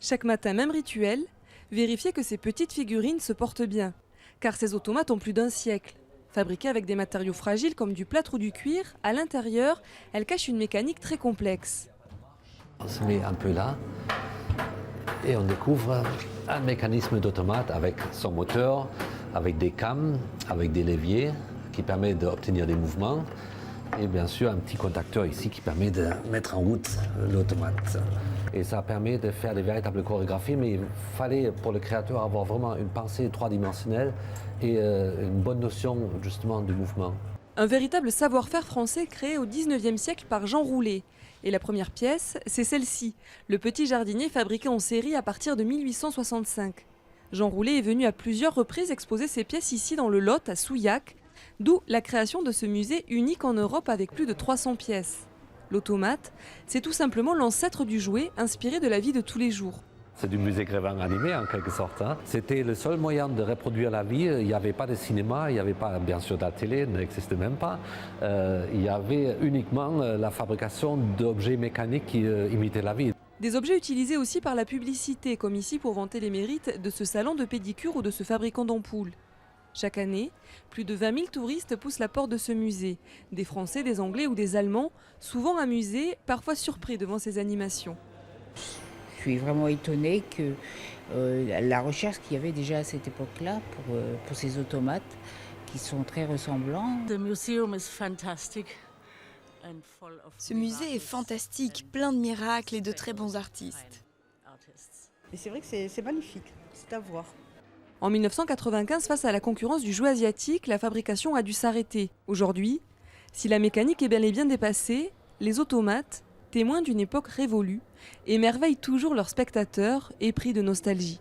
Chaque matin, même rituel, vérifier que ces petites figurines se portent bien. Car ces automates ont plus d'un siècle. Fabriquées avec des matériaux fragiles comme du plâtre ou du cuir, à l'intérieur, elles cachent une mécanique très complexe. On se met un peu là et on découvre un mécanisme d'automate avec son moteur, avec des cames, avec des leviers qui permettent d'obtenir des mouvements et bien sûr un petit contacteur ici qui permet de mettre en route l'automate. Et ça permet de faire des véritables chorégraphies, mais il fallait pour le créateur avoir vraiment une pensée trois-dimensionnelle et une bonne notion justement du mouvement. Un véritable savoir-faire français créé au XIXe siècle par Jean Roulet. Et la première pièce, c'est celle-ci, le petit jardinier fabriqué en série à partir de 1865. Jean Roulet est venu à plusieurs reprises exposer ses pièces ici dans le Lot, à Souillac, d'où la création de ce musée unique en Europe avec plus de 300 pièces. L'automate, c'est tout simplement l'ancêtre du jouet inspiré de la vie de tous les jours. C'est du musée Grévin animé en quelque sorte. C'était le seul moyen de reproduire la vie. Il n'y avait pas de cinéma, il n'y avait pas, bien sûr, de la télé, n'existait même pas. Il y avait uniquement la fabrication d'objets mécaniques qui imitaient la vie. Des objets utilisés aussi par la publicité, comme ici pour vanter les mérites de ce salon de pédicure ou de ce fabricant d'ampoules. Chaque année, plus de 20 000 touristes poussent la porte de ce musée. Des Français, des Anglais ou des Allemands, souvent amusés, parfois surpris devant ces animations. Je suis vraiment étonnée que la recherche qu'il y avait déjà à cette époque-là pour ces automates qui sont très ressemblants. Ce musée est fantastique, plein de miracles et de très bons artistes. Et c'est vrai que c'est magnifique, c'est à voir. En 1995, face à la concurrence du jouet asiatique, la fabrication a dû s'arrêter. Aujourd'hui, si la mécanique est bel et bien dépassée, les automates, témoins d'une époque révolue, émerveillent toujours leurs spectateurs épris de nostalgie.